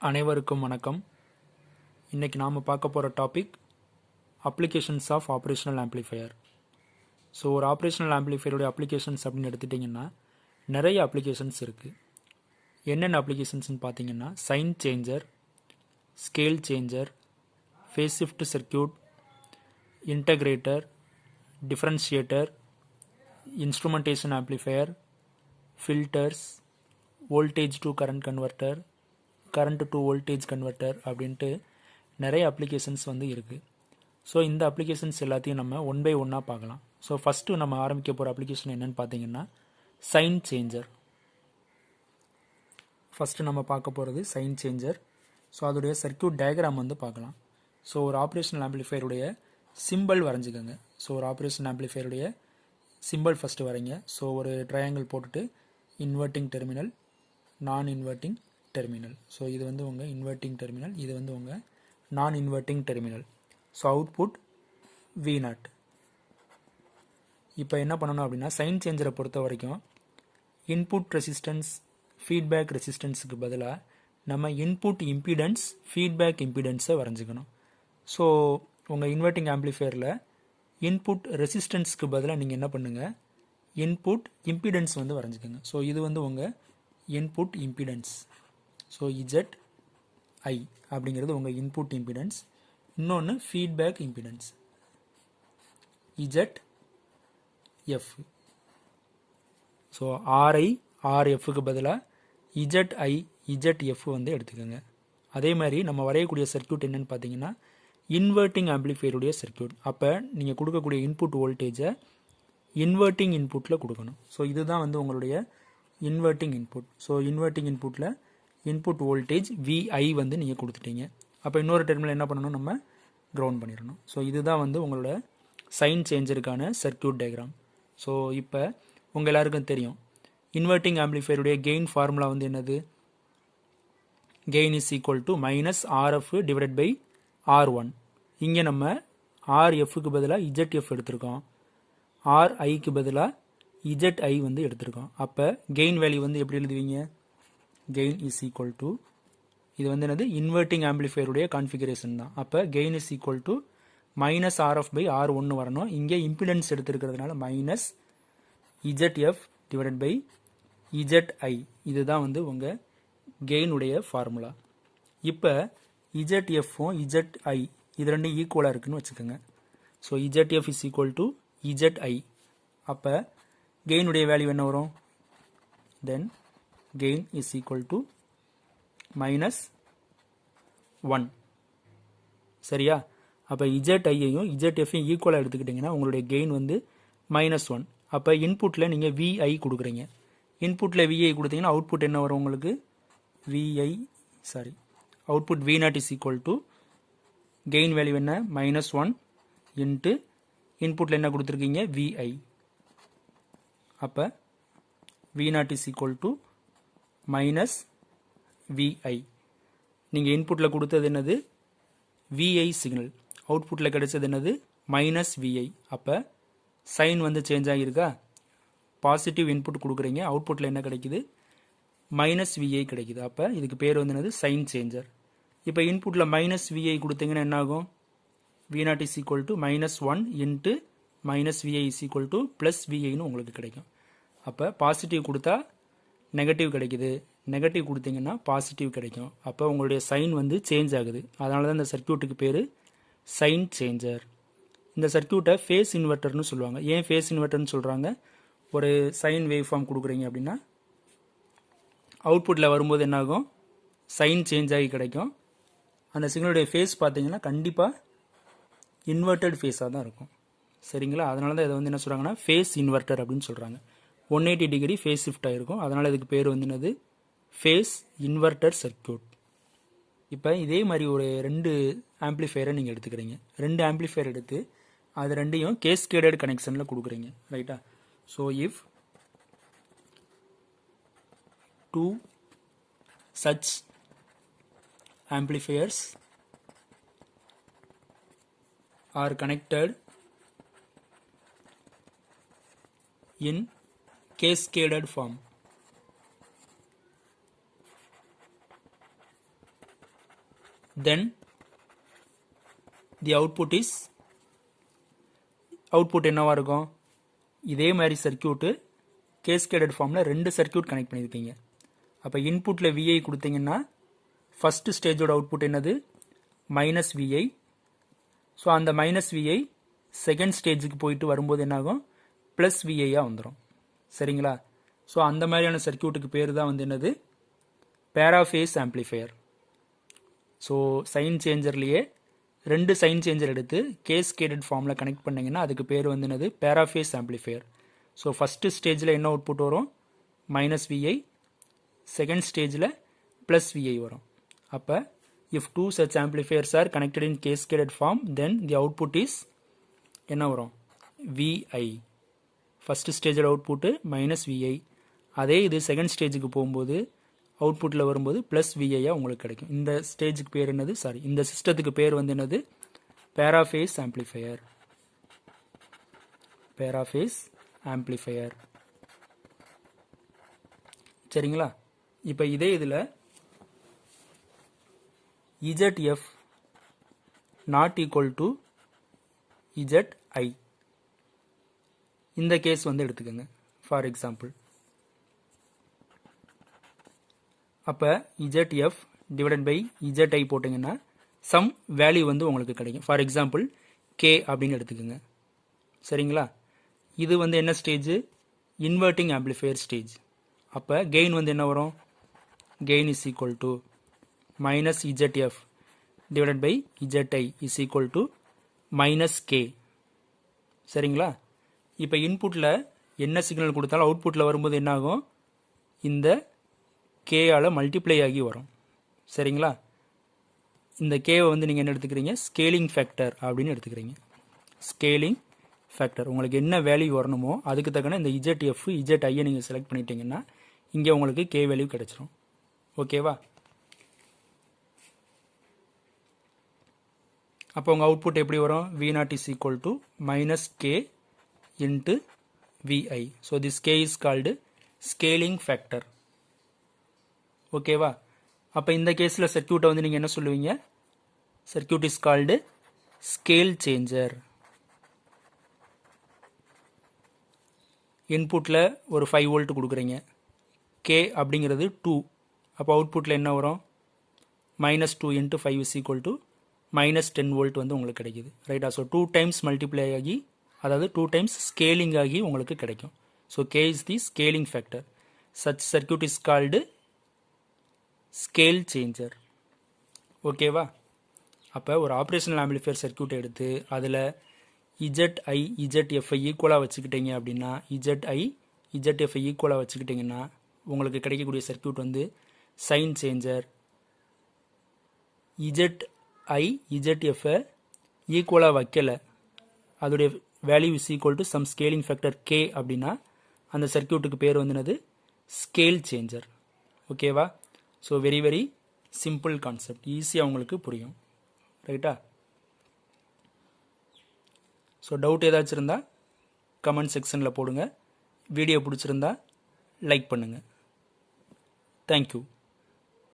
அனைவருக்கும் வணக்கம். இன்னைக்கு நாம் பார்க்க போகிற topic applications of operational amplifier. So ஒரு ஆப்ரேஷனல் ஆம்ப்ளிஃபையருடைய அப்ளிகேஷன்ஸ் அப்படின்னு எடுத்துட்டிங்கன்னா நிறைய அப்ளிகேஷன்ஸ் இருக்குது. என்னென்ன அப்ளிகேஷன்ஸ்னு பார்த்தீங்கன்னா sine changer, scale changer, phase shift circuit, integrator, differentiator, instrumentation amplifier, filters, voltage to current converter, current to voltage converter அப்படின்ட்டு நிறைய அப்ளிகேஷன்ஸ் இருக்குது. ஸோ இந்த அப்ளிகேஷன்ஸ் எல்லாத்தையும் நம்ம ஒன் பை ஒன்னாக பார்க்கலாம். ஸோ ஃபஸ்ட்டு நம்ம ஆரம்பிக்க போகிற அப்ளிகேஷன் என்னென்னு பார்த்தீங்கன்னா சைன் சேஞ்சர். ஃபஸ்ட்டு நம்ம பார்க்க போகிறது சைன் சேஞ்சர். ஸோ அதோடைய சர்க்யூட் டயக்ராம் பார்க்கலாம். ஸோ ஒரு ஆப்ரேஷனல் ஆம்ப்ளிஃபையருடைய சிம்பிள் வரைஞ்சிக்கோங்க. ஸோ ஒரு ஆப்ரேஷனல் ஆம்ப்ளிஃபையருடைய சிம்பிள் ஃபஸ்ட்டு வரைங்க. ஸோ ஒரு ட்ரையாங்கிள் போட்டுட்டு இன்வெர்ட்டிங் டெர்மினல், நான் இன்வெர்ட்டிங் டெர்மினல். ஸோ இது உங்கள் இன்வெர்ட்டிங் டெர்மினல், இது உங்கள் நான் inverting terminal. So output V0. இப்போ என்ன பண்ணணும் அப்படின்னா சைன் சேஞ்சரை பொறுத்த வரைக்கும் இன்புட் ரெசிஸ்டன்ஸ், ஃபீட்பேக் ரெசிஸ்டன்ஸுக்கு பதிலாக நம்ம இன்புட் இம்பிடன்ஸ், ஃபீட்பேக் இம்பிடன்ஸை வரைஞ்சிக்கணும். ஸோ உங்கள் இன்வெர்ட்டிங் ஆம்ப்ளிஃபையரில் இன்புட் ரெசிஸ்டன்ஸுக்கு பதிலாக நீங்கள் என்ன பண்ணுங்கள், இன்புட் இம்பிடன்ஸ் வரைஞ்சிக்கோங்க. ஸோ இது உங்கள் இன்புட் இம்பிடன்ஸ். ஸோ ZI அப்படிங்கிறது உங்கள் இன்புட் இம்பிடன்ஸ். இன்னொன்று feedback impedance ZF. So RI RFக்கு பதிலாக ZI ZF எடுத்துக்கோங்க. அதே மாதிரி நம்ம வரையக்கூடிய சர்க்யூட் என்னன்னு பார்த்தீங்கன்னா இன்வெர்ட்டிங் ஆம்ப்ளிஃபையருடைய சர்க்யூட். அப்போ நீங்கள் கொடுக்கக்கூடிய இன்புட் வோல்டேஜை இன்வெர்ட்டிங் இன்புட்டில் கொடுக்கணும். ஸோ இதுதான் உங்களுடைய இன்வெர்ட்டிங் இன்புட். ஸோ இன்வெர்ட்டிங் இன்புட்டில் இன்புட் வோல்டேஜ் VI நீங்கள் கொடுத்துட்டீங்க. அப்போ இன்னொரு டெர்மினல் என்ன பண்ணணும், நம்ம கிரவுண்ட் பண்ணிடணும். ஸோ இதுதான் உங்களோட சைன் சேஞ்சருக்கான சர்க்யூட் டயக்ராம். ஸோ இப்போ உங்கள் எல்லாருக்கும் தெரியும் இன்வெர்ட்டிங் ஆம்ப்ளிஃபையருடைய கெயின் ஃபார்முலா என்னது, gain is equal to -RF divided by R1. இங்கே நம்ம RFக்கு பதிலாக ZF எடுத்திருக்கோம், RIக்கு பதிலாக ZI எடுத்திருக்கோம். அப்போ கெயின் வேல்யூ எப்படி எழுதுவீங்க, கெயின் இஸ் ஈக்குவல் டு, இது என்னது இன்வெர்ட்டிங் ஆம்ப்ளிஃபையருடைய கான்ஃபிகரேஷன் தான். அப்போ gain is equal to -RF by R1 வரணும். இங்கே இம்பிடன்ஸ் எடுத்துருக்கிறதுனால -ZF டிவைடட் பை ZI. இதுதான் உங்கள் கெயினுடைய ஃபார்முலா. இப்போ ZFும் ZI இது ரெண்டும் ஈக்குவலாக இருக்குன்னு வச்சுக்கோங்க. So ZF is equal to ZI. அப்போ கெயினுடைய வேல்யூ என்ன வரும், தென் கெயின் இஸ் ஈக்குவல் டு -1. சரியா? அப்போ ZIயையும் ZFையும் ஈக்குவலாக எடுத்துக்கிட்டிங்கன்னா உங்களுடைய கெயின் -1. அப்போ இன்புட்டில் நீங்கள் VI கொடுக்குறீங்க. இன்புட்டில் VI கொடுத்தீங்கன்னா அவுட்புட் என்ன வரும் உங்களுக்கு, output V0 is equal to gain value என்ன -1 இன்ட்டு இன்புட்டில் என்ன கொடுத்துருக்கீங்க VI. அப்போ V0 is equal to -VI. நீங்கள் இன்புட்டில் கொடுத்தது என்னது VI சிக்னல், அவுட்புட்டில் கிடைச்சது என்னது -VI. அப்போ சைன் சேஞ்ச் ஆகியிருக்கா, பாசிட்டிவ் இன்புட் கொடுக்குறீங்க, அவுட்புட்டில் என்ன கிடைக்குது -VI கிடைக்குது. அப்போ இதுக்கு பேர் என்னது சைன் சேஞ்சர். இப்போ இன்புட்டில் -VI கொடுத்தீங்கன்னா என்ன ஆகும், V0 is equal to -1 into -VI is equal to +VIன்னு உங்களுக்கு கிடைக்கும். அப்போ பாசிட்டிவ் கொடுத்தா நெகட்டிவ் கிடைக்குது, நெகட்டிவ் கொடுத்தீங்கன்னா பாசிட்டிவ் கிடைக்கும். அப்போ உங்களுடைய சைன் சேஞ்ச் ஆகுது. அதனால தான் இந்த சர்க்யூட்டுக்கு பேர் சைன் சேஞ்சர். இந்த சர்க்யூட்டை ஃபேஸ் இன்வெர்ட்டர்னு சொல்லுவாங்க. ஏன் ஃபேஸ் இன்வெர்ட்டர்னு சொல்கிறாங்க, ஒரு சைன் வேவ் ஃபார்ம் கொடுக்குறீங்க அப்படின்னா அவுட்புட்டில் வரும்போது என்னாகும், சைன் சேஞ்ச் ஆகி கிடைக்கும். அந்த சிக்னலுடைய ஃபேஸ் பார்த்தீங்கன்னா கண்டிப்பாக இன்வெர்ட்டட் ஃபேஸாக தான் இருக்கும். சரிங்களா? அதனால தான் இதை என்ன சொல்கிறாங்கன்னா ஃபேஸ் இன்வெர்ட்டர் அப்படின்னு சொல்கிறாங்க. 180 டிகிரி ஃபேஸ் ஷிஃப்ட் ஆகிருக்கும். அதனால் இதுக்கு பேர் என்னது ஃபேஸ் இன்வெர்ட்டர் சர்க்யூட். இப்போ இதே மாதிரி ஒரு 2 ஆம்ப்ளிஃபையரை நீங்கள் எடுத்துக்கிறீங்க. 2 ஆம்ப்ளிஃபையர் எடுத்து அது ரெண்டையும் கேஸ்கேடட் கனெக்ஷனில் கொடுக்குறீங்க. ரைட்டா? So if 2 such amplifiers are connected in cascaded form, then the output is output என்னவா இருக்கும் இதே மாதிரி சர்க்யூட் கேஸ்கேடட் ஃபார்மில் 2 சர்க்யூட் கனெக்ட் பண்ணியிருப்பீங்க அப்போ இன்புட்டில் விஐ கொடுத்தீங்கன்னா ஃபர்ஸ்ட் ஸ்டேஜோட அவுட்புட் என்னது மைனஸ் விஐ ஸோ அந்த மைனஸ் விஐ செகண்ட் ஸ்டேஜுக்கு போயிட்டு வரும்போது என்னாகும் ப்ளஸ் விஐயாக வந்துடும் சரிங்களா ஸோ அந்த மாதிரியான சர்க்யூட்டுக்கு பேர் தான் வந்து என்னது பேராஃபேஸ் ஆம்ப்ளிஃபையர் ஸோ சைன் சேஞ்சர்லேயே 2 சைன் சேஞ்சர் எடுத்து கேஸ்கேடட் ஃபார்மில் கனெக்ட் பண்ணிங்கன்னா அதுக்கு பேர் வந்து என்னது பேராஃபேஸ் ஆம்ப்ளிஃபையர் ஸோ ஃபஸ்ட்டு ஸ்டேஜில் என்ன அவுட்புட் வரும் மைனஸ் விஐ செகண்ட் ஸ்டேஜில் ப்ளஸ் விஐ வரும் அப்போ if two such amplifiers are connected in cascaded form then the output is என்ன வரும் VI first stage output minus VI அதே இது செகண்ட் ஸ்டேஜுக்கு போகும்போது அவுட்புட்டில் வரும்போது ப்ளஸ் விஐயாக உங்களுக்கு கிடைக்கும் இந்த ஸ்டேஜுக்கு பேர் என்னது சாரி இந்த சிஸ்டத்துக்கு பேர் வந்து என்னது பேராஃபேஸ் ஆம்ப்ளிஃபையர் சரிங்களா இப்போ இதே இதில் ZF not equal to ZI இந்த கேஸ் வந்து எடுத்துக்கோங்க ஃபார் எக்ஸாம்பிள் அப்போ ZF டிவைடட் பை ZI போட்டிங்கன்னா சம் வேல்யூ வந்து உங்களுக்கு கிடைக்கும் ஃபார் எக்ஸாம்பிள் K அப்படின்னு எடுத்துக்கோங்க சரிங்களா இது வந்து என்ன ஸ்டேஜ் இன்வெர்ட்டிங் ஆம்ப்ளிஃபையர் ஸ்டேஜ் அப்போ கெயின் வந்து என்ன வரும் gain is equal to minus ZF divided by ZI is equal to minus K சரிங்களா இப்போ இன்புட்டில் என்ன சிக்னல் கொடுத்தாலும் அவுட்புட்டில் வரும்போது என்ன ஆகும் இந்த K-ஆல் மல்டிப்ளை ஆகி வரும் சரிங்களா இந்த K-வை வந்து நீங்கள் என்ன எடுத்துக்கிறீங்க ஸ்கேலிங் ஃபேக்டர் அப்படின்னு எடுத்துக்கிறீங்க ஸ்கேலிங் ஃபேக்டர் உங்களுக்கு என்ன வேல்யூ வரணுமோ அதுக்கு தக்கன இந்த ZF ZI-யை நீங்கள் செலக்ட் பண்ணிட்டீங்கன்னா இங்கே உங்களுக்கு K வேல்யூ கிடைச்சிரும் ஓகேவா அப்போ உங்கள் அவுட்புட் எப்படி வரும் V0 is equal to minus K into VI so this K is called scaling factor ஓகேவா அப்போ இந்த கேஸில் சர்க்யூட்டை வந்து நீங்கள் என்ன சொல்லுவீங்க circuit is called scale changer இன்புட்டில் ஒரு 5 வோல்ட் கொடுக்குறீங்க K அப்படிங்கிறது 2 அப்போ அவுட்புட்டில் என்ன வரும் minus 2 into 5 is equal to minus 10 volt வந்து உங்களுக்கு கிடைக்குது ரைட்டா ஸோ 2 டைம்ஸ் மல்டிப்ளை ஆகி அதாவது 2 டைம்ஸ் ஸ்கேலிங் ஆகி உங்களுக்கு கிடைக்கும் so K is the scaling factor such circuit is called scale changer ஓகேவா அப்போ ஒரு ஆப்ரேஷனல் ஆம்பிளிஃபையர் சர்க்யூட் எடுத்து அதில் ZI ZF ஈக்குவலாக வச்சுக்கிட்டீங்க அப்படின்னா ZI ZF ஈக்குவலாக வச்சுக்கிட்டிங்கன்னா உங்களுக்கு கிடைக்கக்கூடிய சர்க்யூட் வந்து சைன் சேஞ்சர் ZI ZF ஈக்குவலாக வைக்கலை அதோடைய value is equal to some scaling factor K அப்படின்னா அந்த சர்க்யூட்டுக்கு பேர் வந்து என்னது ஸ்கேல் சேஞ்சர் ஓகேவா so very very simple concept ஈஸியாக உங்களுக்கு புரியும் ரைட்டா ஸோ டவுட் ஏதாச்சும் இருந்தால் கமெண்ட் செக்ஷனில் போடுங்க வீடியோ பிடிச்சிருந்தா லைக் பண்ணுங்கள் தேங்க்யூ